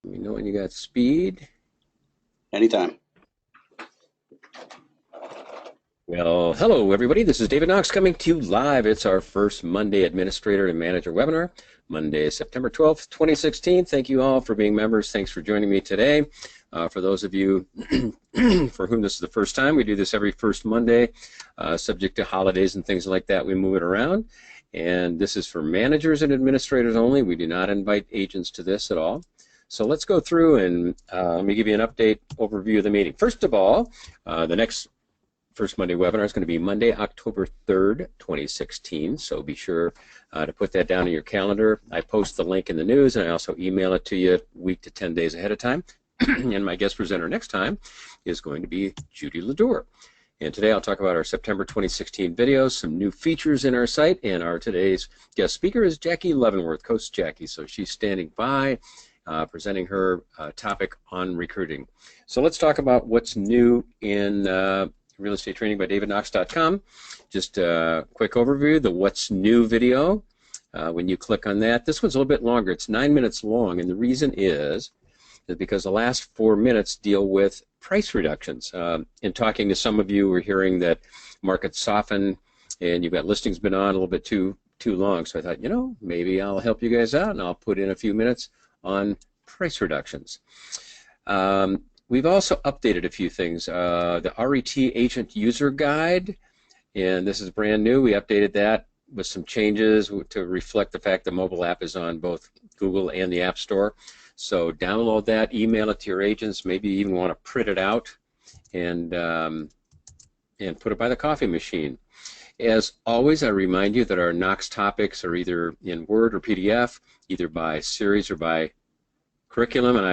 Let me know when you got speed. Anytime. Well, hello everybody. This is David Knox coming to you live. It's our first Monday Administrator and Manager webinar, Monday, September 12th, 2016. Thank you all for being members. Thanks for joining me today. For those of you for whom this is the first time, we do this every first Monday, subject to holidays and things like that. We move it around. And this is for managers and administrators only. We do not invite agents to this at all. So let's go through and let me give you an update overview of the meeting. First of all, the next First Monday webinar is going to be Monday, October 3rd, 2016, so be sure to put that down in your calendar. I post the link in the news, and I also email it to you a week to 10 days ahead of time. And my guest presenter next time is going to be Judy Ledour. And today I'll talk about our September 2016 videos, some new features in our site, and our today's guest speaker is Jackie Leavenworth, Coach Jackie, so she's standing by, presenting her topic on recruiting. So let's talk about what's new in Real Estate Training by DavidKnox.com. Just a quick overview, the What's New video. When you click on that, this one's a little bit longer. It's 9 minutes long, and the reason is that because the last 4 minutes deal with price reductions. In talking to some of you, we're hearing that markets soften, and you've got listings been on a little bit too long. So I thought, you know, maybe I'll help you guys out, and I'll put in a few minutes on price reductions. We've also updated a few things. The RET Agent User Guide, and this is brand new. We updated that with some changes to reflect the fact the mobile app is on both Google and the App Store. So download that, email it to your agents, maybe you even want to print it out and put it by the coffee machine. As always, I remind you that our Knox topics are either in Word or PDF, either by series or by curriculum, and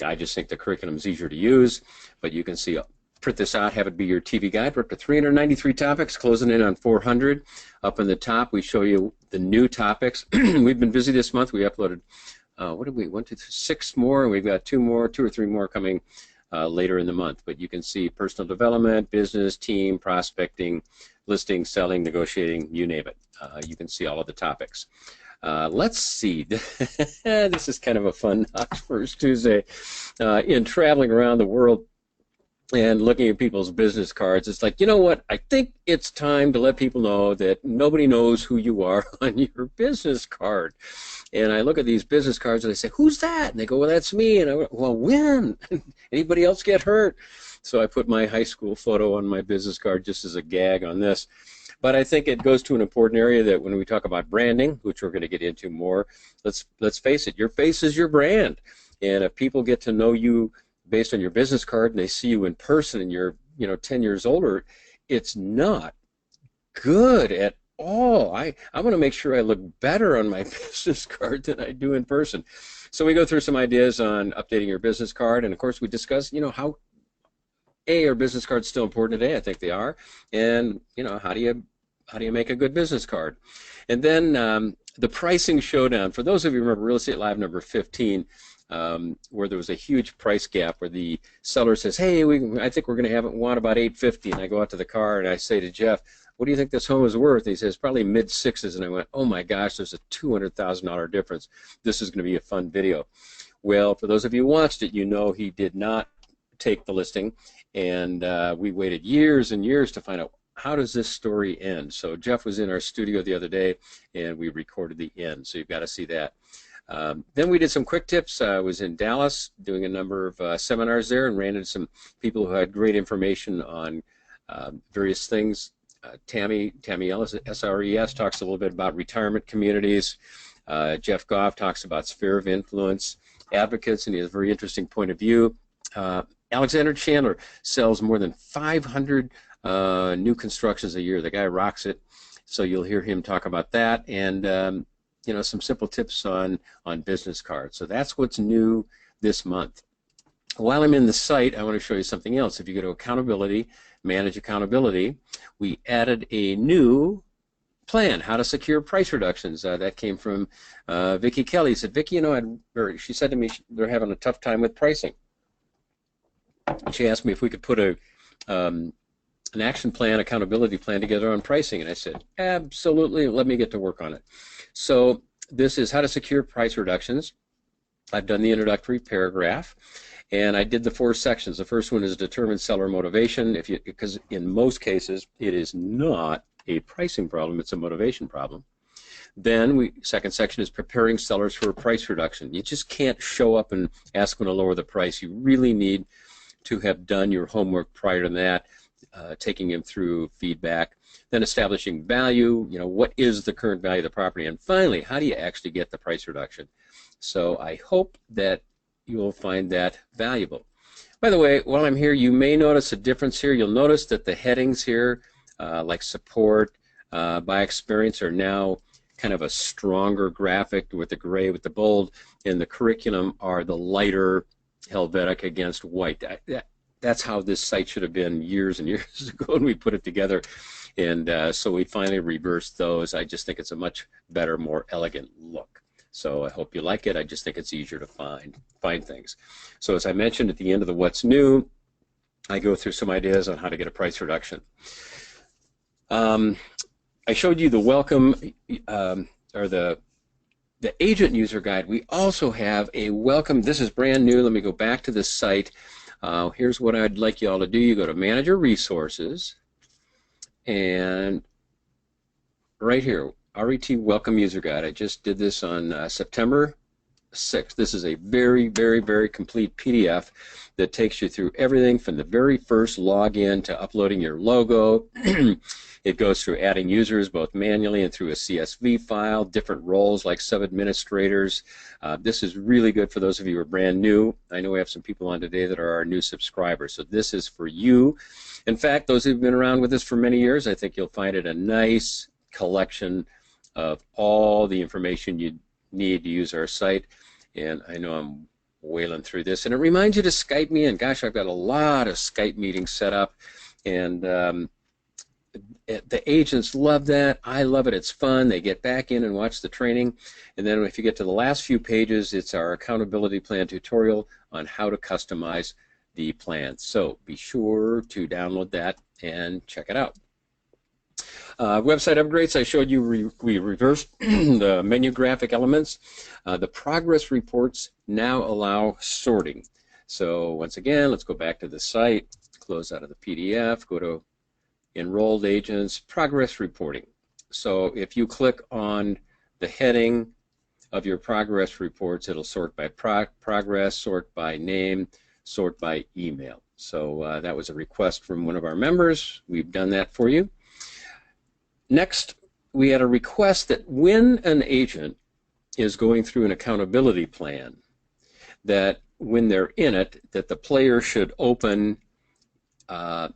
I just think the curriculum is easier to use, but you can see, print this out, have it be your TV guide. We're up to 393 topics, closing in on 400. Up in the top, we show you the new topics. We've been busy this month. We uploaded, what did we, 1, 2, 3, 6 more, and we've got 2 or 3 more coming later in the month. But you can see personal development, business, team, prospecting, listing, selling, negotiating, you name it. You can see all of the topics. Let's see. This is kind of a fun Knox First Tuesday. In traveling around the world and looking at people's business cards, it's like, you know what? I think it's time to let people know that nobody knows who you are on your business card. And I look at these business cards and I say, who's that? And they go, well, that's me. And I go, well, when? Anybody else get hurt? So I put my high school photo on my business card just as a gag on this. But I think it goes to an important area that when we talk about branding, which we're going to get into more, let's face it, your face is your brand. And if people get to know you based on your business card and they see you in person and you're 10 years older, it's not good at all. I want to make sure I look better on my business card than I do in person. So we go through some ideas on updating your business card, and of course we discuss, how are business cards still important today? I think they are. And how do you make a good business card? And then the pricing showdown. For those of you who remember Real Estate Live number 15, where there was a huge price gap where the seller says, hey, I think we're going to want about $850, and I go out to the car and I say to Jeff, what do you think this home is worth? And he says, probably mid-6s, and I went, oh my gosh, there's a $200,000 difference. This is going to be a fun video. Well, for those of you who watched it, he did not take the listing, and we waited years and years to find out how does this story end. So Jeff was in our studio the other day, and we recorded the end, so you've got to see that. Then we did some quick tips. I was in Dallas doing a number of seminars there and ran into some people who had great information on various things. Tammy Ellis at SRES talks a little bit about retirement communities. Jeff Goff talks about sphere of influence, advocates, and he has a very interesting point of view. Alexander Chandler sells more than 500 new constructions a year. The guy rocks it. So you'll hear him talk about that, and some simple tips on business cards. So that's what's new this month. While I'm in the site, I want to show you something else. If you go to Accountability, Manage Accountability, we added a new plan, how to secure price reductions. That came from Vicki Kelly. She said, Vicki, she said to me they're having a tough time with pricing. She asked me if we could put an action plan, accountability plan together on pricing, and I said, absolutely, let me get to work on it. So this is how to secure price reductions. I've done the introductory paragraph, and I did the 4 sections. The first one is determine seller motivation, because in most cases it is not a pricing problem, it's a motivation problem. Then second section is preparing sellers for a price reduction. You just can't show up and ask them to lower the price. You really need to have done your homework prior to that, taking them through feedback, then establishing value, what is the current value of the property, and finally, how do you actually get the price reduction? So I hope that you will find that valuable. By the way, while I'm here, you may notice a difference here. You'll notice that the headings here, like support, by experience, are now kind of a stronger graphic with the gray with the bold, and the curriculum are the lighter Helvetic against white. That's how this site should have been years and years ago when we put it together, and so we finally reversed those. I just think it's a much better, more elegant look. So I hope you like it. I just think it's easier to find things. So as I mentioned at the end of the What's New, I go through some ideas on how to get a price reduction. I showed you the welcome or the agent user guide. We also have a welcome. This is brand new. Let me go back to this site. Here's what I'd like you all to do. You go to Manager Resources, and right here, RET Welcome User Guide. I just did this on September 6th. This is a very, very, very complete PDF that takes you through everything from the very first login to uploading your logo. It goes through adding users both manually and through a CSV file, different roles like sub-administrators. This is really good for those of you who are brand new. I know we have some people on today that are our new subscribers, so this is for you. In fact, those who've been around with us for many years, I think you'll find it a nice collection of all the information you need to use our site. And I know I'm wailing through this, and it reminds you to Skype me in. Gosh, I've got a lot of Skype meetings set up, and the agents love that. I love it. It's fun. They get back in and watch the training, and then if you get to the last few pages, it's our accountability plan tutorial on how to customize the plan. So be sure to download that and check it out. Website upgrades, I showed you we reversed the menu graphic elements. The progress reports now allow sorting. So once again, let's go back to the site, close out of the PDF, go to enrolled agents, progress reporting. So if you click on the heading of your progress reports, it'll sort by progress, sort by name, sort by email. So that was a request from one of our members. We've done that for you. Next, we had a request that when an agent is going through an accountability plan, that when they're in it, that the player should open in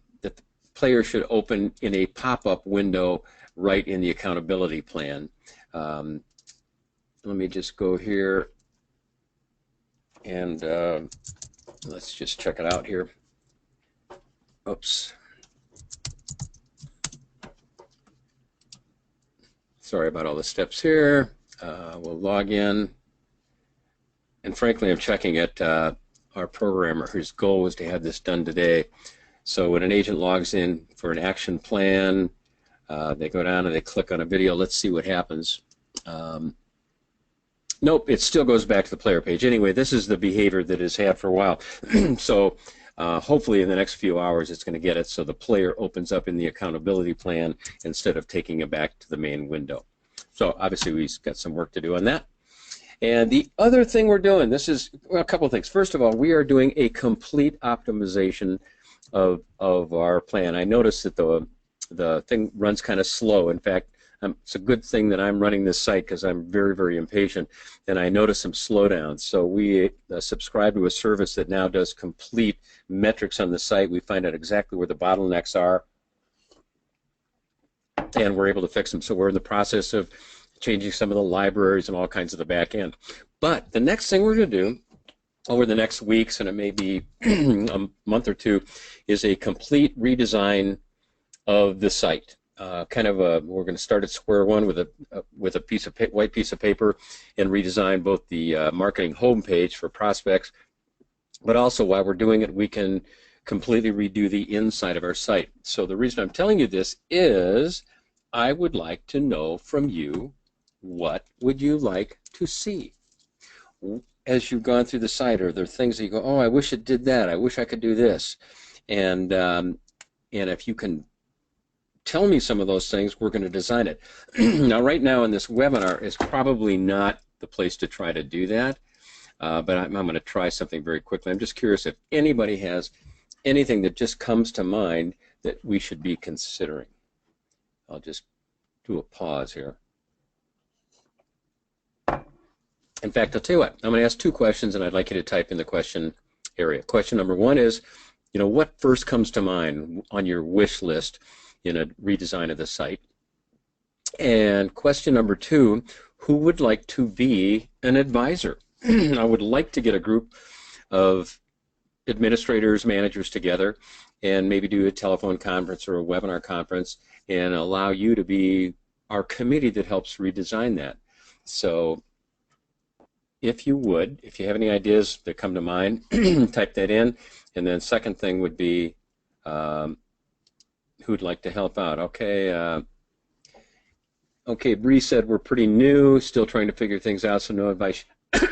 a pop-up window right in the accountability plan. Let me just go here and let's just check it out here. Oops. Sorry about all the steps here. We'll log in. And frankly, I'm checking at our programmer whose goal was to have this done today. So when an agent logs in for an action plan, they go down and they click on a video. Let's see what happens. Nope, it still goes back to the player page. Anyway, this is the behavior that it's had for a while. So hopefully in the next few hours it's going to get it so the player opens up in the accountability plan instead of taking it back to the main window. So obviously we've got some work to do on that. And the other thing we're doing, this is a couple of things. First of all, we are doing a complete optimization of our plan. I noticed that the thing runs kind of slow. In fact, it's a good thing that I'm running this site because I'm very, very impatient, and I noticed some slowdowns. So we subscribe to a service that now does complete metrics on the site. We find out exactly where the bottlenecks are, and we're able to fix them. So we're in the process of changing some of the libraries and all kinds of the back end. But the next thing we're going to do over the next weeks, and it may be a month or two, is a complete redesign of the site. We're going to start at square one with a white piece of paper and redesign both the marketing homepage for prospects, but also while we're doing it, we can completely redo the inside of our site. So the reason I'm telling you this is I would like to know from you, what would you like to see? as you've gone through the site? Are there things that you go, oh, I wish it did that. I wish I could do this. And if you can tell me some of those things, we're going to design it. Now, right now in this webinar is probably not the place to try to do that, but I'm going to try something very quickly. I'm just curious if anybody has anything that just comes to mind that we should be considering. I'll just do a pause here. In fact, I'll tell you what, I'm going to ask two questions, and I'd like you to type in the question area. Question number one is, what first comes to mind on your wish list in a redesign of the site? And question number two, who would like to be an advisor? I would like to get a group of administrators, managers together and maybe do a telephone conference or a webinar conference and allow you to be our committee that helps redesign that. So if you have any ideas that come to mind, type that in. And then second thing would be who'd like to help out. Okay, okay, Bree said we're pretty new, still trying to figure things out, so no advice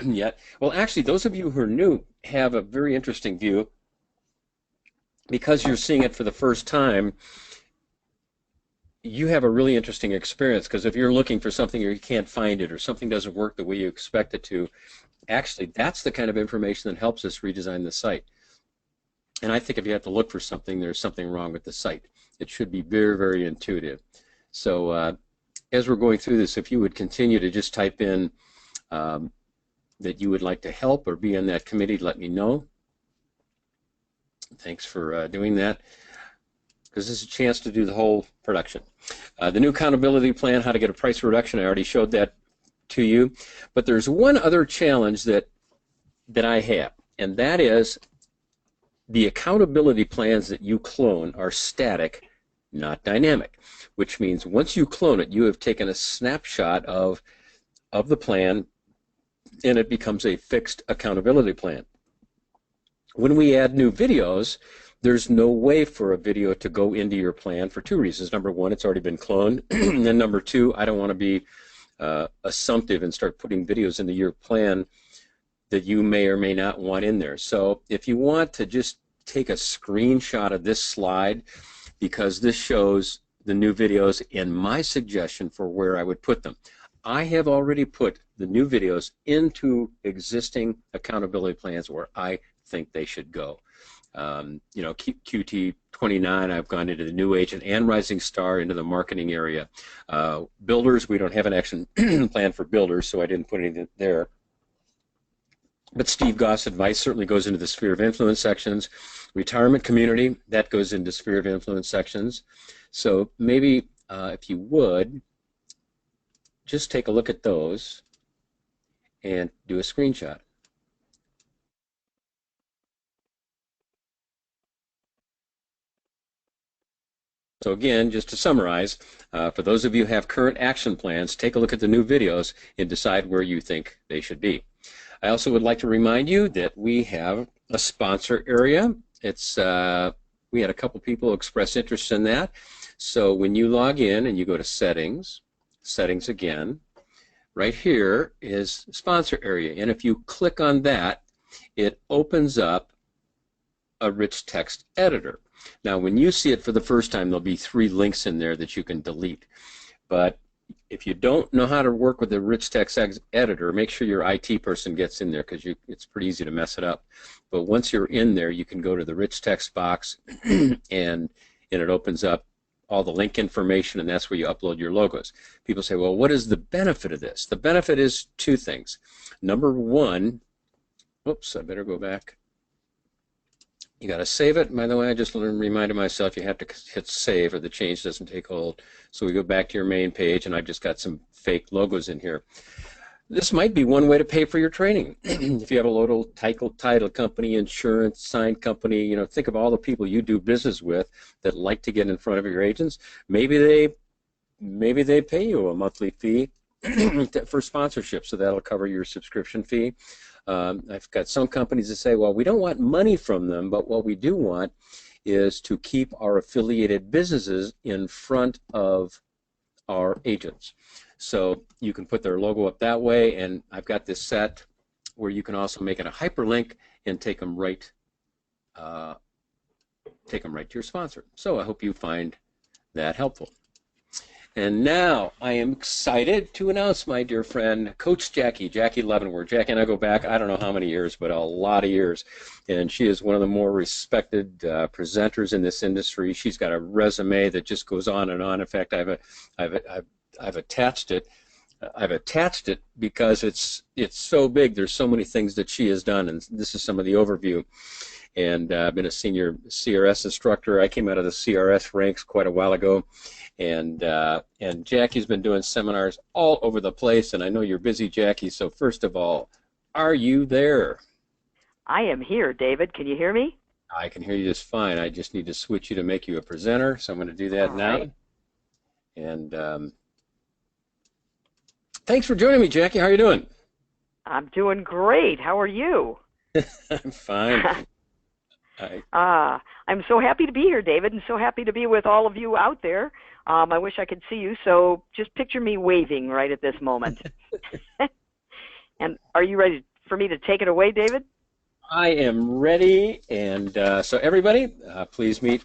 yet. Well, actually, those of you who are new have a very interesting view. Because you're seeing it for the first time, you have a really interesting experience, because if you're looking for something or you can't find it or something doesn't work the way you expect it to, actually that's the kind of information that helps us redesign the site. And I think if you have to look for something, there's something wrong with the site. It should be very, very intuitive. So as we're going through this, if you would continue to just type in that you would like to help or be on that committee, let me know. Thanks for doing that, because this is a chance to do the whole production. The new accountability plan, how to get a price reduction, I already showed that to you. But there's one other challenge that I have, and that is the accountability plans that you clone are static, not dynamic, which means once you clone it, you have taken a snapshot of the plan, and it becomes a fixed accountability plan. When we add new videos, there's no way for a video to go into your plan for two reasons. Number one, it's already been cloned, and then number two, I don't want to be assumptive and start putting videos into your plan that you may or may not want in there. So if you want to just take a screenshot of this slide, because this shows the new videos and my suggestion for where I would put them. I have already put the new videos into existing accountability plans where I think they should go. QT 29, I've gone into the new agent and Rising Star into the marketing area. Builders, we don't have an action plan for builders, so I didn't put anything there. But Steve Goss' advice certainly goes into the sphere of influence sections. Retirement community, that goes into sphere of influence sections. So maybe if you would, just take a look at those and do a screenshot. So again, just to summarize, for those of you who have current action plans, take a look at the new videos and decide where you think they should be. I also would like to remind you that we have a sponsor area. It's we had a couple people express interest in that. So when you log in and you go to settings, settings again, right here is sponsor area. And if you click on that, it opens up a rich text editor. Now when you see it for the first time, there'll be 3 links in there that you can delete. But if you don't know how to work with the rich text editor, make sure your IT person gets in there, because it's pretty easy to mess it up. But once you're in there, you can go to the rich text box and it opens up all the link information, and that's where you upload your logos. People say, well, what is the benefit of this? The benefit is 2 things. Number one, oops, I better go back. You got to save it. By the way, I just reminded myself you have to hit save or the change doesn't take hold. So we go back to your main page, and I've just got some fake logos in here. This might be one way to pay for your training. If you have a local title company, insurance, sign company, think of all the people you do business with that like to get in front of your agents. Maybe they pay you a monthly fee for sponsorship, so that'll cover your subscription fee. I've got some companies that say, well, we don't want money from them, but what we do want is to keep our affiliated businesses in front of our agents. So you can put their logo up that way, and I've got this set where you can also make it a hyperlink and take them right to your sponsor. So I hope you find that helpful. And now I am excited to announce my dear friend, Coach Jackie Leavenworth. Jackie and I go back, I don't know how many years, but a lot of years. And she is one of the more respected presenters in this industry. She's got a resume that just goes on and on. In fact, I've attached it. I've attached it because it's so big. There's so many things that she has done, and this is some of the overview. And I've been a senior CRS instructor. I came out of the CRS ranks quite a while ago. And Jackie's been doing seminars all over the place, and I know you're busy, Jackie, so first of all, are you there? I am here, David. Can you hear me? I can hear you just fine. I just need to switch you to make you a presenter, so I'm going to do that now. Right. And thanks for joining me, Jackie. How are you doing? I'm doing great. How are you? I'm fine. I'm so happy to be here, David, and so happy to be with all of you out there. I wish I could see you, so just picture me waving right at this moment. And are you ready for me to take it away, David? I am ready, and so everybody, please meet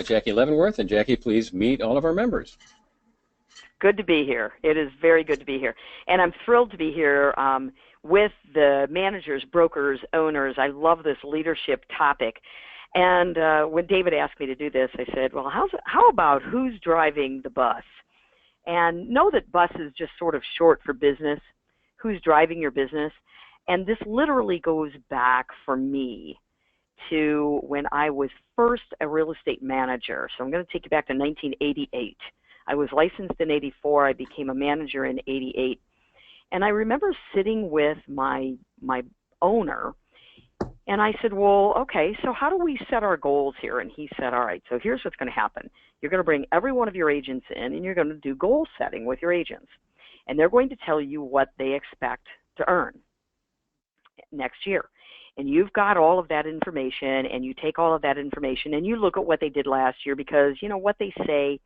Jackie Leavenworth, and Jackie, please meet all of our members. Good to be here. It is very good to be here. And I'm thrilled to be here with the managers, brokers, owners. I love this leadership topic. And when David asked me to do this, I said, well, how about who's driving the bus? And know that bus is just sort of short for business. Who's driving your business? And this literally goes back for me to when I was first a real estate manager. So I'm going to take you back to 1988. I was licensed in 84. I became a manager in 88. And I remember sitting with my owner, and I said, well, okay, so how do we set our goals here? And he said, all right, so here's what's going to happen. You're going to bring every one of your agents in, and you're going to do goal setting with your agents. And they're going to tell you what they expect to earn next year. And you've got all of that information, and you take all of that information, and you look at what they did last year, because, you know, what they say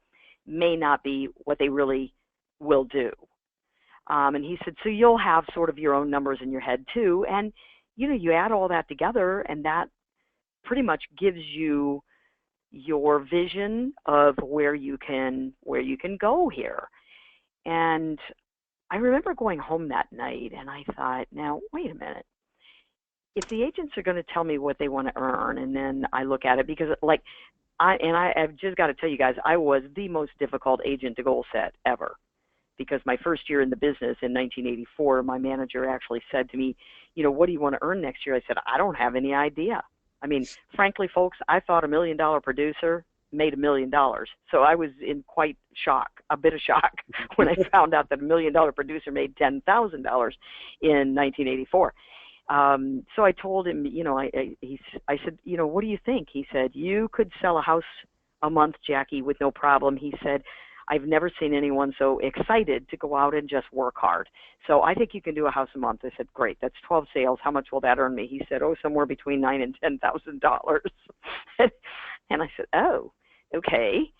may not be what they really will do. And he said, so you'll have sort of your own numbers in your head too. And, you know, you add all that together, and that pretty much gives you your vision of where you can go here. And I remember going home that night, and I thought, now, wait a minute. If the agents are going to tell me what they want to earn, and then I look at it, because like, I've just got to tell you guys, I was the most difficult agent to goal set ever. Because my first year in the business in 1984, my manager actually said to me, you know, what do you want to earn next year? I said, I don't have any idea. I mean, frankly, folks, I thought $1 million producer made $1 million. So I was in quite shock, a bit of shock, when I found out that $1 million producer made $10,000 in 1984. So I told him, you know, I said, you know, what do you think? He said, you could sell a house a month, Jackie, with no problem. He said, I've never seen anyone so excited to go out and just work hard. So I think you can do a house a month. I said, great, that's 12 sales. How much will that earn me? He said, oh, somewhere between $9,000 and $10,000. And I said, oh, okay.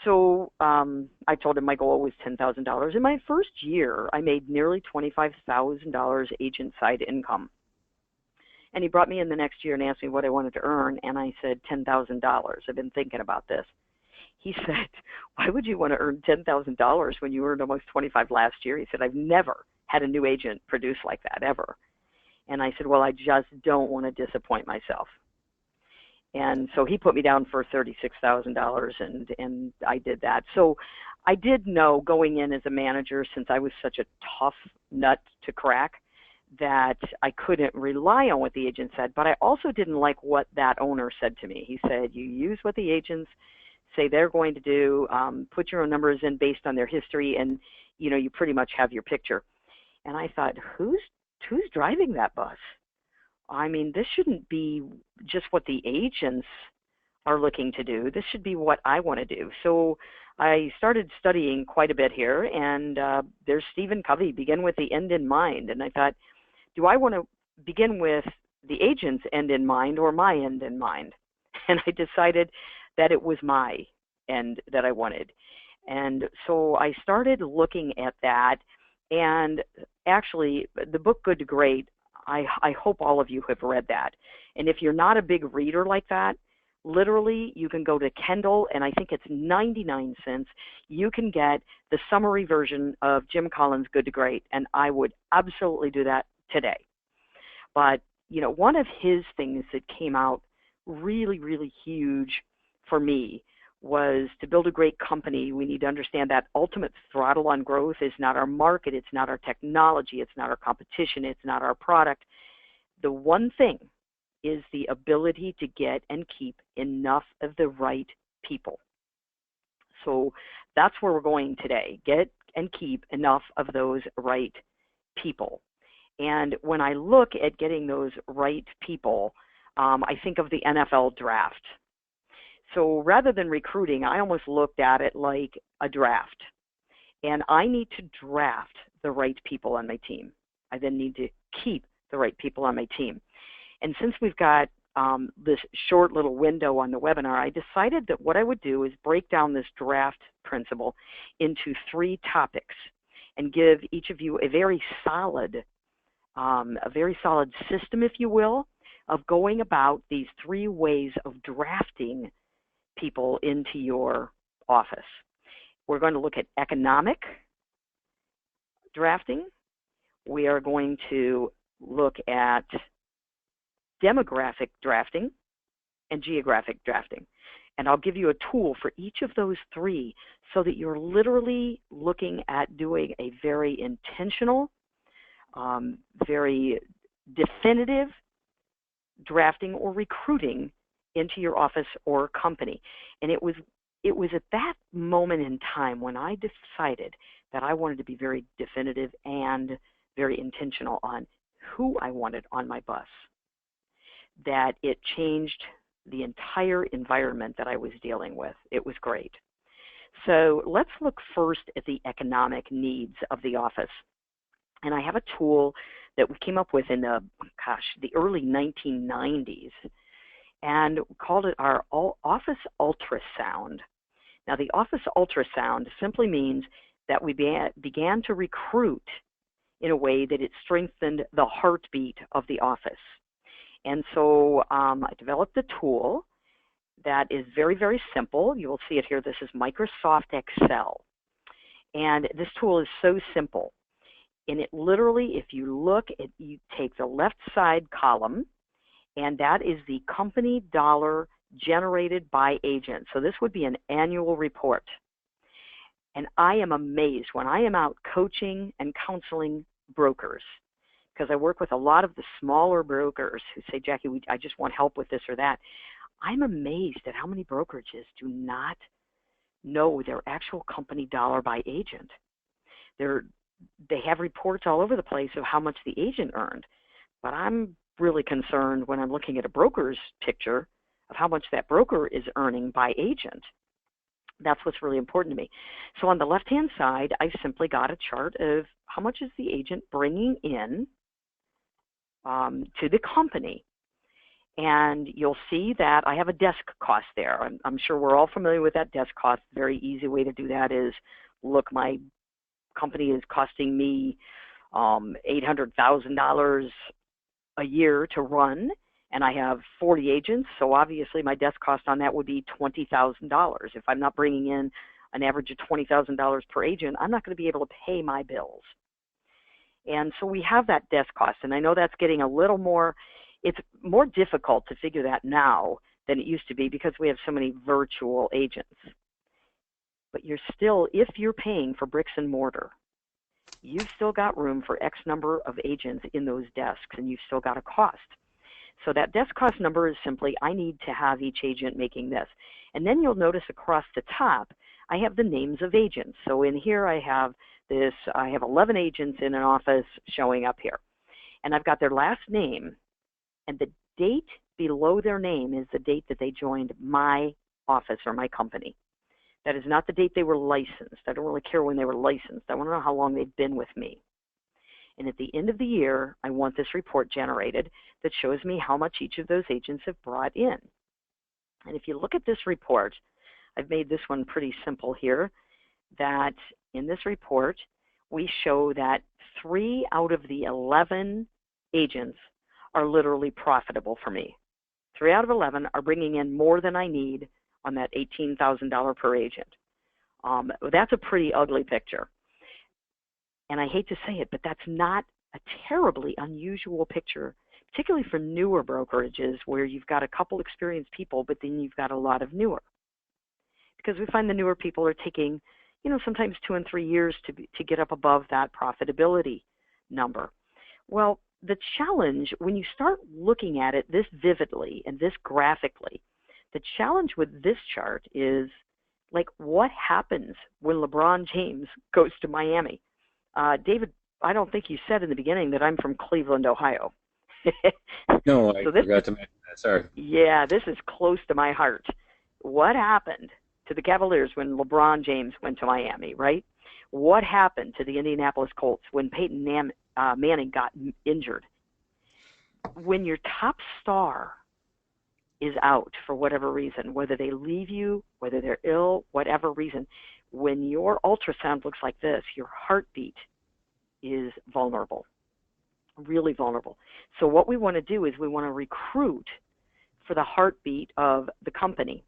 So I told him my goal was $10,000. In my first year, I made nearly $25,000 agent side income. And he brought me in the next year and asked me what I wanted to earn, and I said $10,000. I've been thinking about this. He said, why would you want to earn $10,000 when you earned almost $25,000 last year? He said, I've never had a new agent produce like that, ever. And I said, well, I just don't want to disappoint myself. And so he put me down for $36,000, and I did that. So I did know going in as a manager, since I was such a tough nut to crack, that I couldn't rely on what the agent said, but I also didn't like what that owner said to me. He said, you use what the agents say they're going to do, put your own numbers in based on their history, and, you know, you pretty much have your picture. And I thought, who's driving that bus? I mean, this shouldn't be just what the agents are looking to do. This should be what I want to do. So I started studying quite a bit here, and there's Stephen Covey, begin with the end in mind. And I thought, do I want to begin with the agent's end in mind or my end in mind? And I decided that it was my end that I wanted. And so I started looking at that, and actually the book Good to Great, I hope all of you have read that. And if you're not a big reader like that, literally you can go to Kindle, and I think it's 99 cents. You can get the summary version of Jim Collins' Good to Great, and I would absolutely do that today. But, you know, one of his things that came out really, really huge for me was to build a great company, we need to understand that ultimate throttle on growth is not our market, it's not our technology, it's not our competition, it's not our product. The one thing is the ability to get and keep enough of the right people. So that's where we're going today. Get and keep enough of those right people. And when I look at getting those right people, I think of the NFL draft. So rather than recruiting, I almost looked at it like a draft. And I need to draft the right people on my team. I then need to keep the right people on my team. And since we've got this short little window on the webinar, I decided that what I would do is break down this draft principle into 3 topics and give each of you a very solid system, if you will, of going about these 3 ways of drafting people into your office. We're going to look at economic drafting. We are going to look at demographic drafting and geographic drafting. And I'll give you a tool for each of those 3 so that you're literally looking at doing a very intentional, very definitive drafting or recruiting into your office or company. And it was at that moment in time when I decided that I wanted to be very definitive and very intentional on who I wanted on my bus, that it changed the entire environment that I was dealing with. It was great. So let's look first at the economic needs of the office. And I have a tool that we came up with in the early 1990s, and we called it our office ultrasound. Now, the office ultrasound simply means that we began to recruit in a way that it strengthened the heartbeat of the office. And so I developed a tool that is very, very simple. You will see it here. This is Microsoft Excel. And this tool is so simple. And it literally, if you look, you take the left side column, and that is the company dollar generated by agent. So this would be an annual report. And I am amazed when I am out coaching and counseling brokers, because I work with a lot of the smaller brokers who say, Jackie, I just want help with this or that. I'm amazed at how many brokerages do not know their actual company dollar by agent. They have reports all over the place of how much the agent earned, but I'm really concerned when I'm looking at a broker's picture of how much that broker is earning by agent. That's what's really important to me. So on the left-hand side, I simply got a chart of how much is the agent bringing in to the company. And you'll see that I have a desk cost there. I'm sure we're all familiar with that desk cost. A very easy way to do that is, look, my company is costing me $800,000 a year to run, and I have 40 agents, so obviously my desk cost on that would be $20,000. If I'm not bringing in an average of $20,000 per agent, I'm not going to be able to pay my bills. And so we have that desk cost, and I know that's getting a little more, it's more difficult to figure that now than it used to be because we have so many virtual agents. But you're still, if you're paying for bricks and mortar, you've still got room for X number of agents in those desks, and you've still got a cost. So that desk cost number is simply, I need to have each agent making this. And then you'll notice across the top, I have the names of agents. So in here I have 11 agents in an office showing up here. And I've got their last name, and the date below their name is the date that they joined my office or my company. That is not the date they were licensed. I don't really care when they were licensed. I want to know how long they've been with me. And at the end of the year, I want this report generated that shows me how much each of those agents have brought in. And if you look at this report, I've made this one pretty simple here, that in this report, we show that 3 out of the 11 agents are literally profitable for me. 3 out of 11 are bringing in more than I need on that $18,000 per agent. That's a pretty ugly picture. And I hate to say it, but that's not a terribly unusual picture, particularly for newer brokerages where you've got a couple experienced people, but then you've got a lot of newer. Because we find the newer people are taking, sometimes 2 and 3 years to get up above that profitability number. Well, the challenge, when you start looking at it this vividly and this graphically, the challenge with this chart is, like, what happens when LeBron James goes to Miami? David, I don't think you said in the beginning that I'm from Cleveland, Ohio. No, I forgot to mention that. Sorry. Yeah, this is close to my heart. What happened to the Cavaliers when LeBron James went to Miami, right? What happened to the Indianapolis Colts when Peyton Manning got injured? When your top star is out for whatever reason, whether they leave you, whether they're ill, whatever reason, when your ultrasound looks like this, your heartbeat is vulnerable, really vulnerable. So what we want to do is we want to recruit for the heartbeat of the company.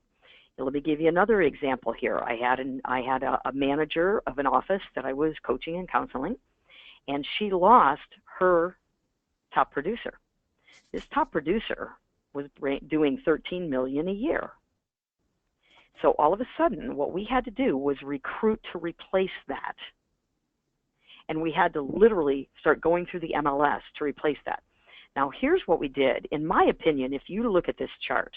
Now, let me give you another example here. I had a manager of an office that I was coaching and counseling, and she lost her top producer. This top producer was doing $13 million a year. So all of a sudden, what we had to do was recruit to replace that. And we had to literally start going through the MLS to replace that. Now, here's what we did. In my opinion, if you look at this chart,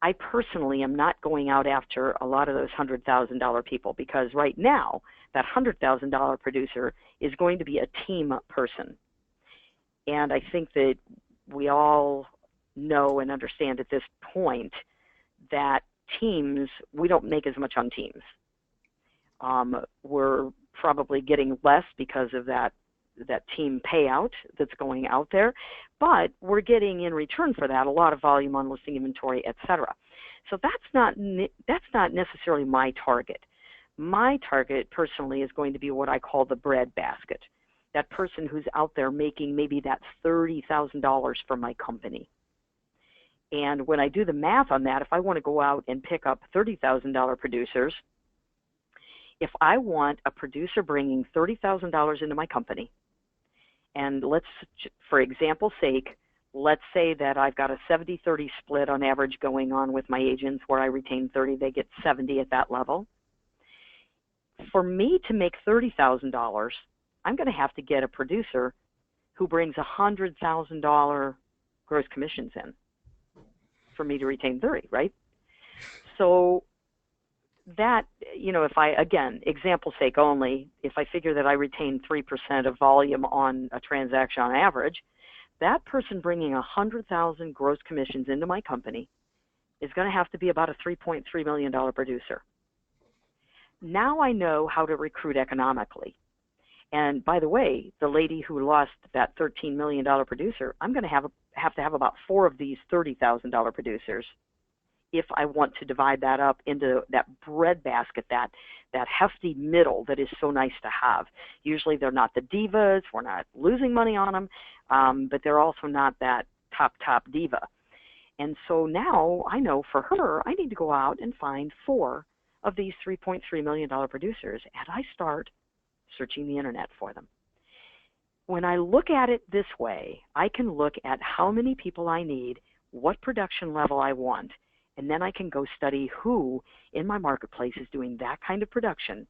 I personally am not going out after a lot of those $100,000 people, because right now, that $100,000 producer is going to be a team person. And I think that we all know and understand at this point that teams, we don't make as much on teams. We're probably getting less because of that team payout that's going out there, but we're getting in return for that a lot of volume on listing inventory, etc. So that's not necessarily my target. My target personally is going to be what I call the bread basket. That person who's out there making maybe that $30,000 for my company. And when I do the math on that, if I want to go out and pick up $30,000 producers, if I want a producer bringing $30,000 into my company, and let's, for example's sake, let's say that I've got a 70-30 split on average going on with my agents where I retain 30, they get 70 at that level. For me to make $30,000, I'm going to have to get a producer who brings $100,000 gross commissions in for me to retain 30, right? So that, if I, again, example sake only, if I figure that I retain 3% of volume on a transaction on average, that person bringing 100,000 gross commissions into my company is going to have to be about a $3.3 million producer. Now I know how to recruit economically. And by the way, the lady who lost that $13 million producer, I'm going to have to have about 4 of these $30,000 producers if I want to divide that up into that bread basket, that hefty middle that is so nice to have. Usually they're not the divas, we're not losing money on them, but they're also not that top diva. And so now I know for her, I need to go out and find 4 of these $3.3 million producers, and I start searching the internet for them. When I look at it this way, I can look at how many people I need, what production level I want, and then I can go study who in my marketplace is doing that kind of production,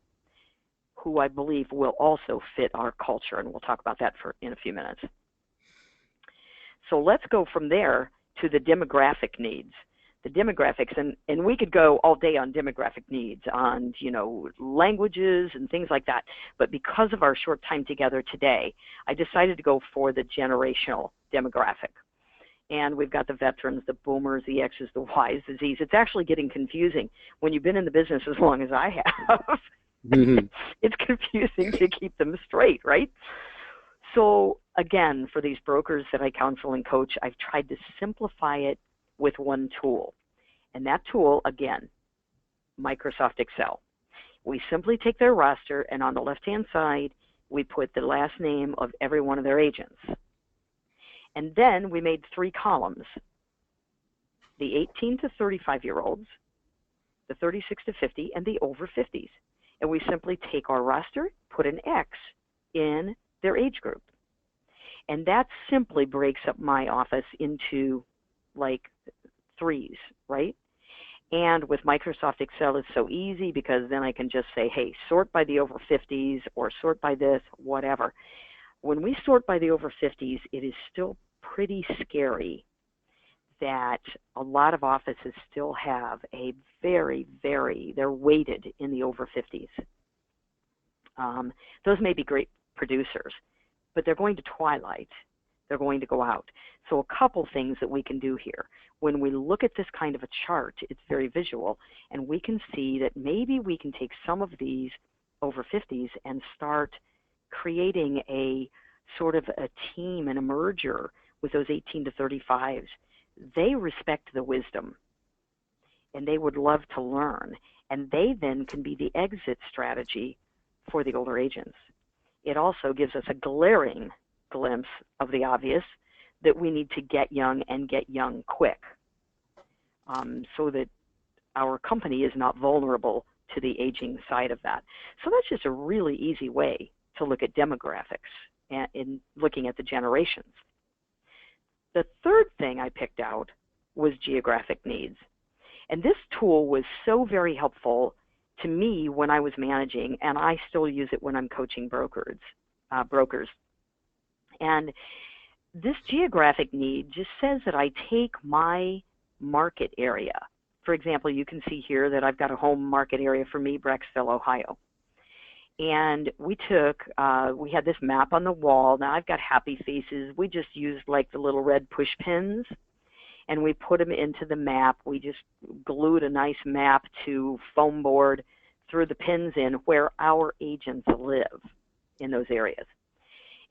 who I believe will also fit our culture, and we'll talk about that in a few minutes. So let's go from there to the demographic needs. The demographics, and we could go all day on demographic needs, on languages and things like that. But because of our short time together today, I decided to go for the generational demographic. And we've got the veterans, the boomers, the X's, the Y's, the Z's. It's actually getting confusing when you've been in the business as long as I have. Mm-hmm. It's confusing to keep them straight, right? So again, for these brokers that I counsel and coach, I've tried to simplify it with one tool. And that tool, again, Microsoft Excel. We simply take their roster, and on the left-hand side, we put the last name of every one of their agents. And then we made 3 columns: the 18 to 35-year-olds, the 36 to 50, and the over 50s. And we simply take our roster, put an X in their age group. And that simply breaks up my office into like 3s, right? And with Microsoft Excel, it's so easy because then I can just say, hey, sort by the over 50s or sort by this, whatever. When we sort by the over 50s, it is still pretty scary that a lot of offices still have a they're weighted in the over 50s. Those may be great producers, but they're going to twilight. They're going to go out. So a couple things that we can do here. When we look at this kind of a chart, it's very visual, and we can see that maybe we can take some of these over 50s and start creating a sort of a team and a merger with those 18 to 35s. They respect the wisdom, and they would love to learn, and they then can be the exit strategy for the older agents. It also gives us a glaring glimpse of the obvious, that we need to get young and get young quick, so that our company is not vulnerable to the aging side of that. So that's just a really easy way to look at demographics and in looking at the generations. The third thing I picked out was Geographic Needs. And this tool was so very helpful to me when I was managing, and I still use it when I'm coaching brokers. And this Geographic Need just says that I take my market area. For example, you can see here that I've got a home market area for me, Brecksville, Ohio. And we had this map on the wall. Now I've got happy faces. We just used like the little red push pins, and we put them into the map. We just glued a nice map to foam board, threw the pins in where our agents live in those areas.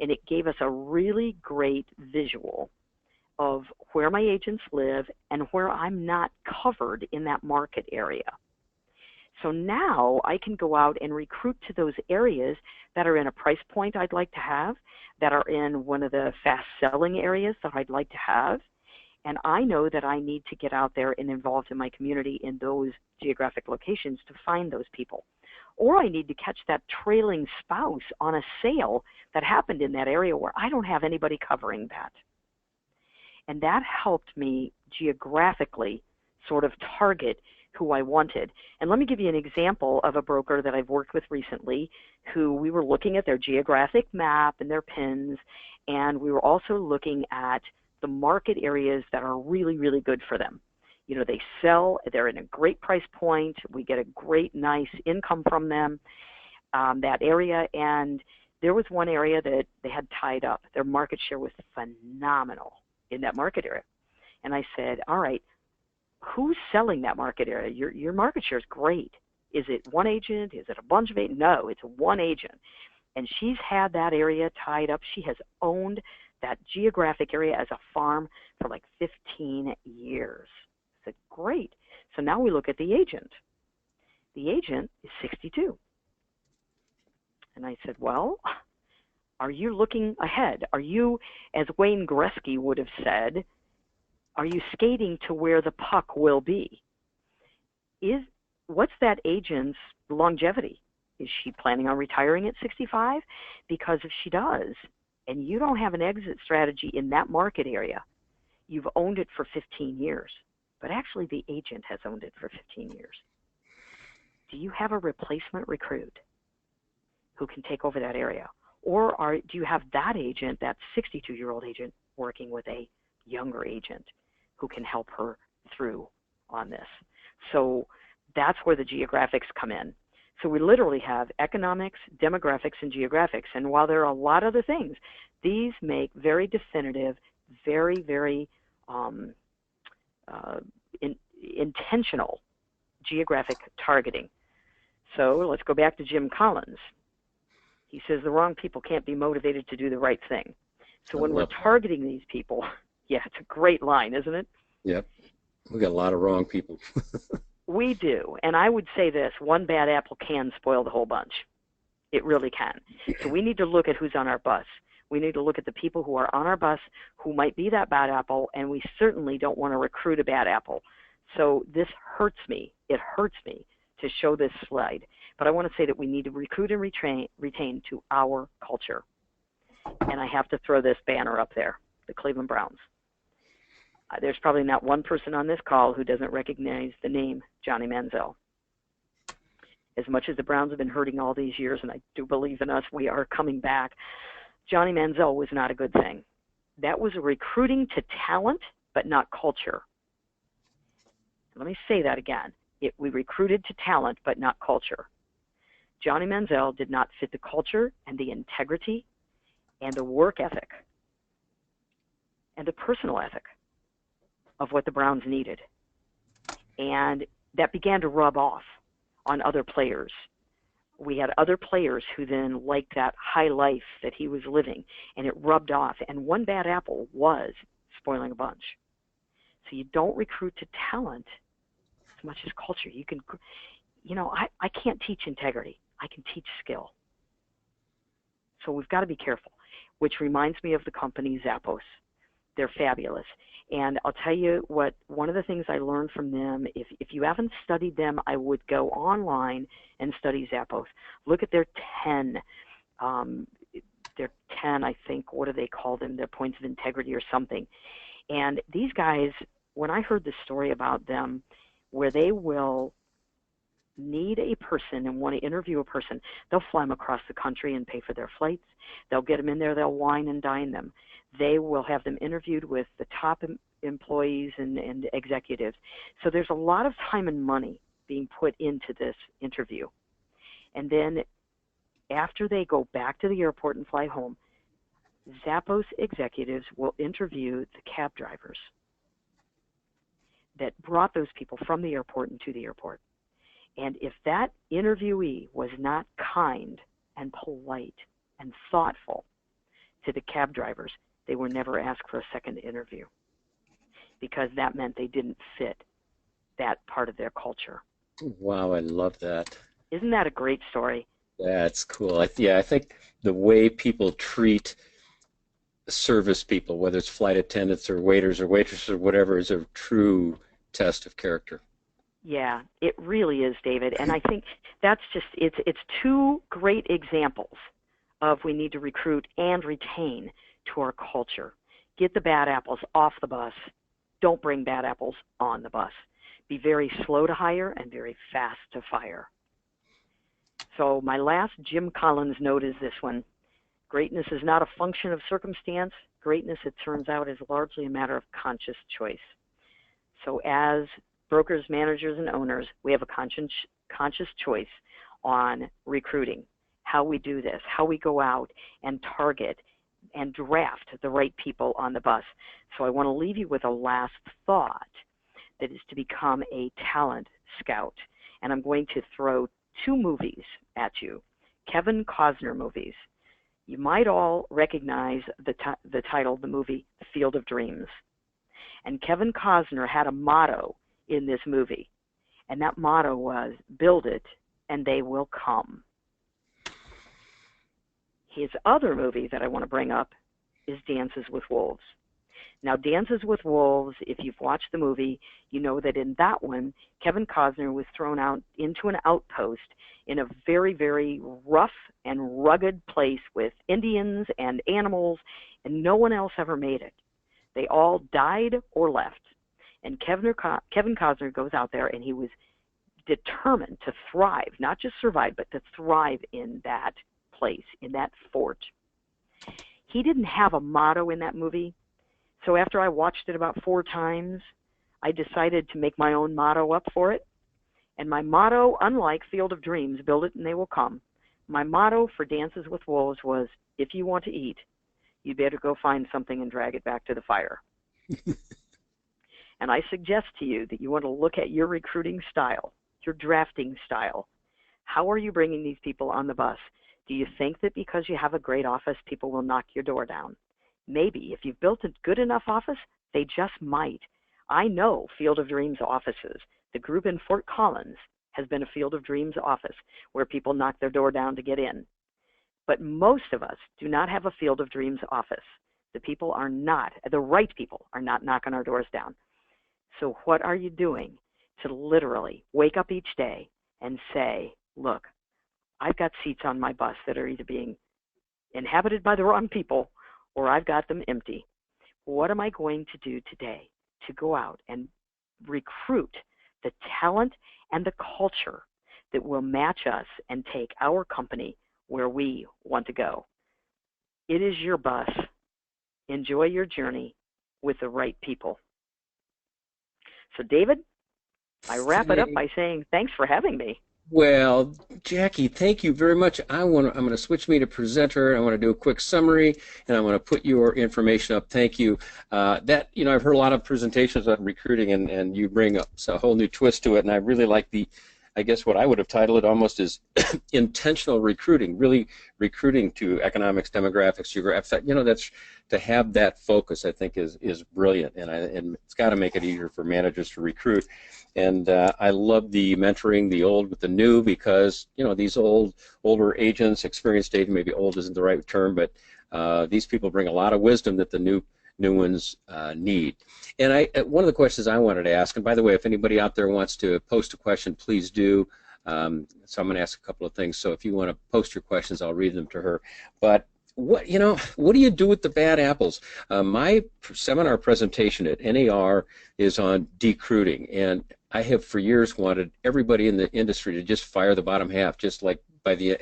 And it gave us a really great visual of where my agents live and where I'm not covered in that market area. So now I can go out and recruit to those areas that are in a price point I'd like to have, that are in one of the fast-selling areas that I'd like to have, and I know that I need to get out there and involved in my community in those geographic locations to find those people. Or I need to catch that trailing spouse on a sale that happened in that area where I don't have anybody covering that. And that helped me geographically sort of target who I wanted. And let me give you an example of a broker that I've worked with recently who we were looking at their geographic map and their pins, and we were also looking at the market areas that are really, really good for them. You know, they sell, they're in a great price point, we get a great, nice income from them, that area. And there was one area that they had tied up. Their market share was phenomenal in that market area. And I said, all right, who's selling that market area? Your market share is great. Is it one agent? Is it a bunch of agents? No, it's one agent. And she's had that area tied up. She has owned that geographic area as a farm for like 15 years. I said, great. So now we look at the agent. The agent is 62. And I said, well, are you looking ahead? Are you, as Wayne Gretzky would have said, are you skating to where the puck will be? What's that agent's longevity? Is she planning on retiring at 65? Because if she does, and you don't have an exit strategy in that market area, you've owned it for 15 years. But actually the agent has owned it for 15 years. Do you have a replacement recruit who can take over that area? Or do you have that agent, that 62-year-old agent, working with a younger agent who can help her through on this? So that's where the geographics come in. So we literally have economics, demographics, and geographics. And while there are a lot of other things, these make very definitive, very, very intentional geographic targeting. So let's go back to Jim Collins. He says the wrong people can't be motivated to do the right thing. So when we're targeting these people, yeah, it's a great line, isn't it? Yep. We got a lot of wrong people. We do. And I would say this, one bad apple can spoil the whole bunch. It really can. So we need to look at who's on our bus. We need to look at the people who are on our bus who might be that bad apple, and we certainly don't want to recruit a bad apple. So this hurts me. It hurts me to show this slide. But I want to say that we need to recruit and retain to our culture. And I have to throw this banner up there, the Cleveland Browns. There's probably not one person on this call who doesn't recognize the name Johnny Manziel. As much as the Browns have been hurting all these years, and I do believe in us, we are coming back, Johnny Manziel was not a good thing. That was recruiting to talent, but not culture. Let me say that again. We recruited to talent, but not culture. Johnny Manziel did not fit the culture and the integrity and the work ethic and the personal ethic of what the Browns needed. And that began to rub off on other players. We had other players who then liked that high life that he was living, and it rubbed off. And one bad apple was spoiling a bunch. So you don't recruit to talent as much as culture. You can, I can't teach integrity. I can teach skill. So we've got to be careful, which reminds me of the company Zappos. They're fabulous. And I'll tell you what, one of the things I learned from them, if you haven't studied them, I would go online and study Zappos. Look at their 10, I think, what do they call them, their points of integrity or something. And these guys, when I heard the story about them, where they will need a person and want to interview a person, they'll fly them across the country and pay for their flights. They'll get them in there, they'll wine and dine them. They will have them interviewed with the top employees and executives. So there's a lot of time and money being put into this interview. And then after they go back to the airport and fly home, Zappos executives will interview the cab drivers that brought those people from the airport and to the airport. And if that interviewee was not kind and polite and thoughtful to the cab drivers, they were never asked for a second interview, because that meant they didn't fit that part of their culture. Wow, I love that. Isn't that a great story? That's cool. I think the way people treat service people, whether it's flight attendants or waiters or waitresses or whatever, is a true test of character. Yeah, it really is, David. And I think that's just, it's two great examples of we need to recruit and retain to our culture. Get the bad apples off the bus. Don't bring bad apples on the bus. Be very slow to hire and very fast to fire. So my last Jim Collins note is this one. Greatness is not a function of circumstance. Greatness, it turns out, is largely a matter of conscious choice. So as brokers, managers, and owners, we have a conscious choice on recruiting, how we do this, how we go out and target and draft the right people on the bus. So I want to leave you with a last thought that is to become a talent scout. And I'm going to throw two movies at you, Kevin Costner movies. You might all recognize the title of the movie, Field of Dreams. And Kevin Costner had a motto in this movie, and that motto was, build it and they will come. His other movie that I want to bring up is Dances with Wolves. Now, Dances with Wolves, if you've watched the movie, you know that in that one, Kevin Costner was thrown out into an outpost in a very, very rough and rugged place with Indians and animals, and no one else ever made it. They all died or left. And Kevin Costner goes out there, and he was determined to thrive, not just survive, but to thrive in that place, in that fort. He didn't have a motto in that movie. So after I watched it about 4 times, I decided to make my own motto up for it. And my motto, unlike Field of Dreams, build it and they will come, my motto for Dances with Wolves was, if you want to eat, you better go find something and drag it back to the fire. And I suggest to you that you want to look at your recruiting style, your drafting style. How are you bringing these people on the bus? Do you think that because you have a great office, people will knock your door down? Maybe. If you've built a good enough office, they just might. I know Field of Dreams offices. The group in Fort Collins has been a Field of Dreams office where people knock their door down to get in. But most of us do not have a Field of Dreams office. The right people are not knocking our doors down. So what are you doing to literally wake up each day and say, look, I've got seats on my bus that are either being inhabited by the wrong people or I've got them empty. What am I going to do today to go out and recruit the talent and the culture that will match us and take our company where we want to go? It is your bus. Enjoy your journey with the right people. So David, I wrap it up by saying thanks for having me. Well, Jackie, thank you very much. I'm going to switch me to presenter. I want to do a quick summary, and I want to put your information up. Thank you. I've heard a lot of presentations on recruiting, and you bring up a whole new twist to it, and I really like I guess what I would have titled it almost is intentional recruiting, really recruiting to economics, demographics, geographics. That's to have that focus, I think, is brilliant, and it's got to make it easier for managers to recruit. And I love the mentoring the old with the new, because these older agents, experienced agents, maybe old isn't the right term, but these people bring a lot of wisdom that the new ones need. And one of the questions I wanted to ask, and by the way, if anybody out there wants to post a question, please do. So I'm going to ask a couple of things. So if you want to post your questions, I'll read them to her. But what do you do with the bad apples? My seminar presentation at NAR is on decruiting, and I have for years wanted everybody in the industry to just fire the bottom half, just like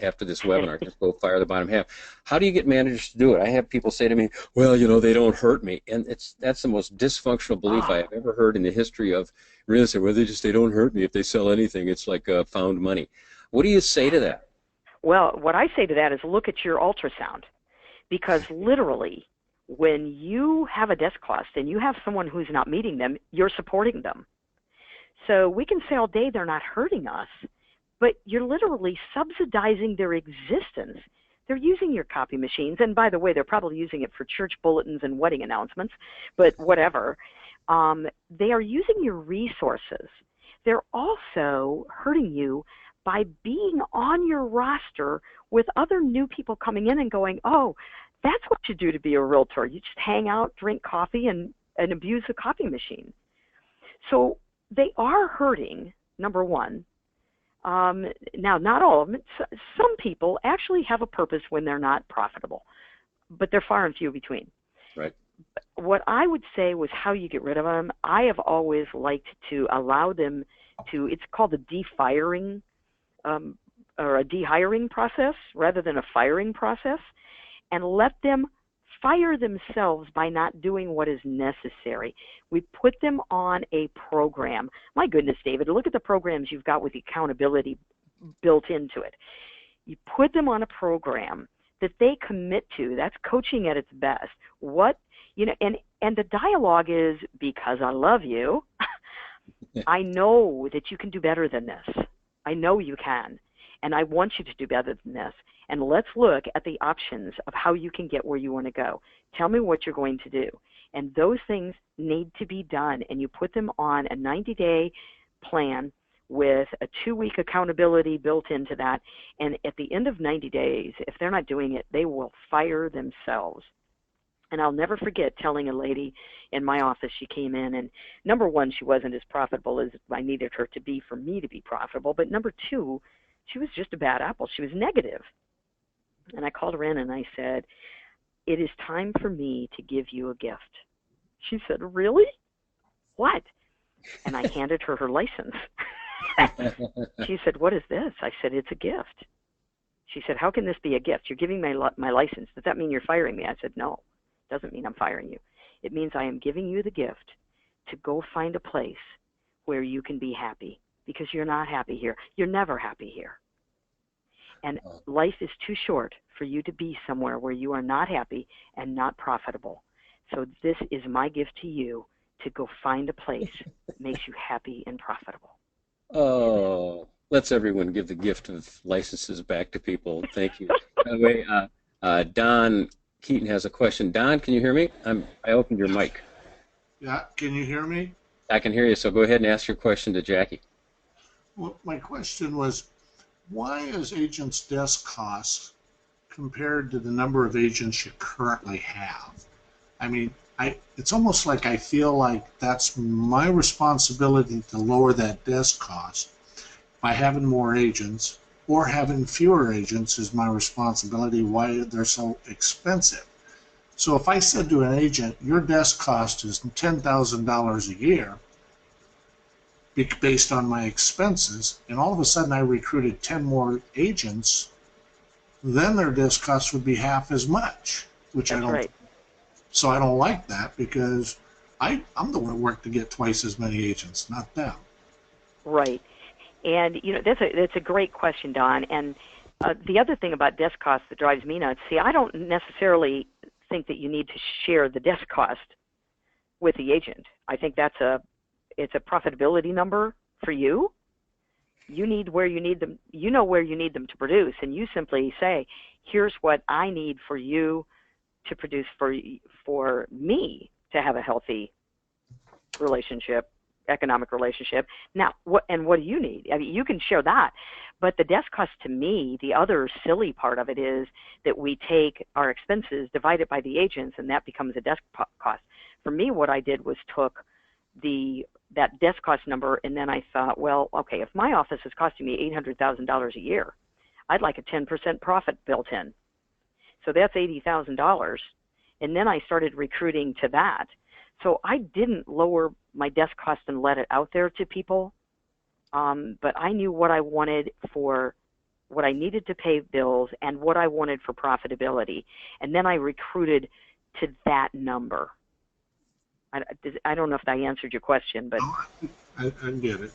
after this webinar, just go fire the bottom half. How do you get managers to do it? I have people say to me, well, they don't hurt me, and that's the most dysfunctional belief I have ever heard in the history of real estate. Well, they don't hurt me if they sell anything. It's like found money. What do you say to that? Well, what I say to that is look at your ultrasound, because literally when you have a desk cost and you have someone who's not meeting them, you're supporting them. So we can say all day they're not hurting us, but you're literally subsidizing their existence. They're using your copy machines, and by the way, they're probably using it for church bulletins and wedding announcements, but whatever. They are using your resources. They're also hurting you by being on your roster with other new people coming in and going, oh, that's what you do to be a realtor. You just hang out, drink coffee, and abuse the copy machine. So they are hurting, number one. Now, not all of them. Some people actually have a purpose when they're not profitable, but they're far and few between. Right. What I would say was how you get rid of them. I have always liked to allow them to, it's called a defiring or a dehiring process rather than a firing process, and let them fire themselves by not doing what is necessary. We put them on a program. My goodness, David, look at the programs you've got with accountability built into it. You put them on a program that they commit to. That's coaching at its best. And the dialogue is, because I love you, I know that you can do better than this. I know you can, and I want you to do better than this. And let's look at the options of how you can get where you want to go. Tell me what you're going to do. And those things need to be done. And you put them on a 90-day plan with a 2-week accountability built into that. And at the end of 90 days, if they're not doing it, they will fire themselves. And I'll never forget telling a lady in my office, she came in, and number one, she wasn't as profitable as I needed her to be for me to be profitable. But number two, she was just a bad apple. She was negative. And I called her in and I said, it is time for me to give you a gift. She said, really? What? And I handed her her license. She said, what is this? I said, it's a gift. She said, how can this be a gift? You're giving my license. Does that mean you're firing me? I said, no, it doesn't mean I'm firing you. It means I am giving you the gift to go find a place where you can be happy, because you're not happy here. You're never happy here. And life is too short for you to be somewhere where you are not happy and not profitable. So this is my gift to you, to go find a place that makes you happy and profitable. Oh, let's everyone give the gift of licenses back to people. Thank you. By the way, Don Keaton has a question. Don, can you hear me? I opened your mic. Yeah, can you hear me? I can hear you, so go ahead and ask your question to Jackie. Well, my question was, why is agents' desk costs compared to the number of agents you currently have? I mean, it's almost like I feel like that's my responsibility to lower that desk cost by having more agents, or having fewer agents is my responsibility why they're so expensive. So if I said to an agent, your desk cost is $10,000 a year based on my expenses, and all of a sudden I recruited 10 more agents, then their desk cost would be half as much, which That's I don't. right. So I don't like that, because I'm the one who worked to get twice as many agents, not them. Right. And, that's a great question, Don. And the other thing about desk costs that drives me nuts, see, I don't necessarily think that you need to share the desk cost with the agent. I think it's a profitability number for you. You need where you need them. You know where you need them to produce, and you simply say, here's what I need for you to produce for me to have a healthy relationship, economic relationship. Now, what do you need? I mean, you can share that, but the desk cost, to me, the other silly part of it is that we take our expenses, divide it by the agents, and that becomes a desk cost. For me, what I did was took that desk cost number, and then I thought, well, okay, if my office is costing me $800,000 a year, I'd like a 10% profit built in. So that's $80,000, and then I started recruiting to that. So I didn't lower my desk cost and let it out there to people, but I knew what I wanted for what I needed to pay bills and what I wanted for profitability, and then I recruited to that number. I don't know if I answered your question, but I get it.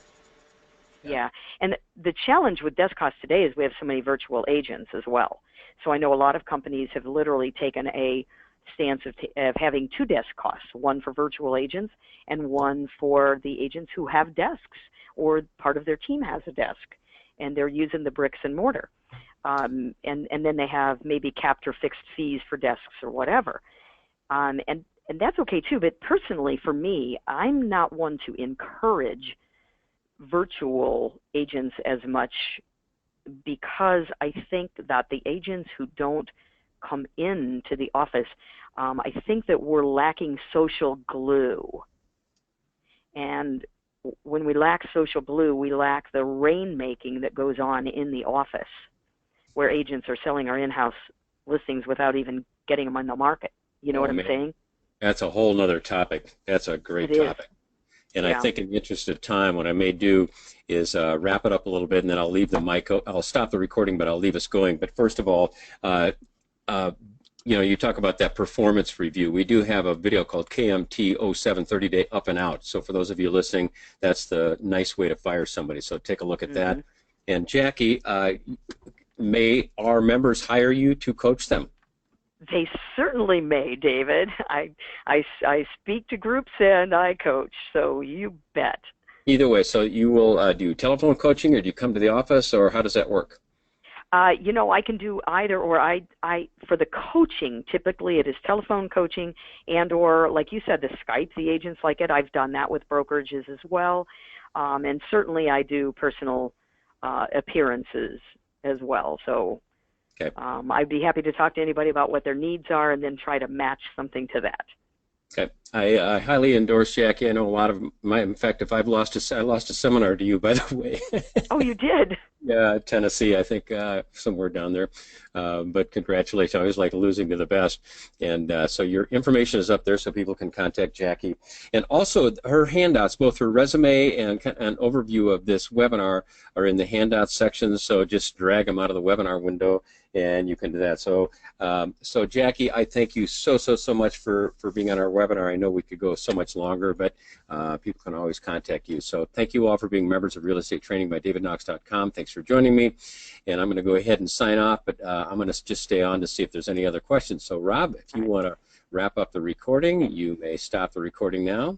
yeah. And the challenge with desk costs today is we have so many virtual agents as well. So I know a lot of companies have literally taken a stance of having two desk costs, one for virtual agents and one for the agents who have desks, or part of their team has a desk and they're using the bricks and mortar. And then they have maybe capped or fixed fees for desks or whatever. And that's okay too, but personally for me, I'm not one to encourage virtual agents as much, because I think that the agents who don't come into the office, I think that we're lacking social glue. And when we lack social glue, we lack the rainmaking that goes on in the office, where agents are selling our in-house listings without even getting them on the market. You know what I'm saying? That's a whole nother topic. That's a great topic. And Yeah. I think in the interest of time, what I may do is wrap it up a little bit, and then I'll leave the mic. I'll stop the recording, but I'll leave us going. But first of all, you talk about that performance review. We do have a video called KMT 07 30-day up and out. So for those of you listening, that's the nice way to fire somebody. So take a look at that. And Jackie, may our members hire you to coach them? They certainly may, David. I speak to groups and I coach, so you bet. Either way, so you will do telephone coaching, or do you come to the office, or how does that work? I can do either, or I for the coaching, typically it is telephone coaching, and or, like you said, the Skype, the agents like it. I've done that with brokerages as well, and certainly I do personal appearances as well. So okay. I'd be happy to talk to anybody about what their needs are and then try to match something to that. Okay, I highly endorse Jackie. I know a lot of in fact, if I lost a seminar to you, by the way. Oh, you did? Yeah, Tennessee, I think, somewhere down there. But congratulations. I always like losing to the best. And so your information is up there so people can contact Jackie. And also her handouts, both her resume and an overview of this webinar, are in the handouts section. So just drag them out of the webinar window and you can do that. So, so Jackie, I thank you so much for being on our webinar. I know we could go so much longer, but people can always contact you. So thank you all for being members of Real Estate Training by DavidKnox.com. Thanks for joining me. And I'm going to go ahead and sign off, but I'm going to just stay on to see if there's any other questions. So Rob, if you want to wrap up the recording, you may stop the recording now.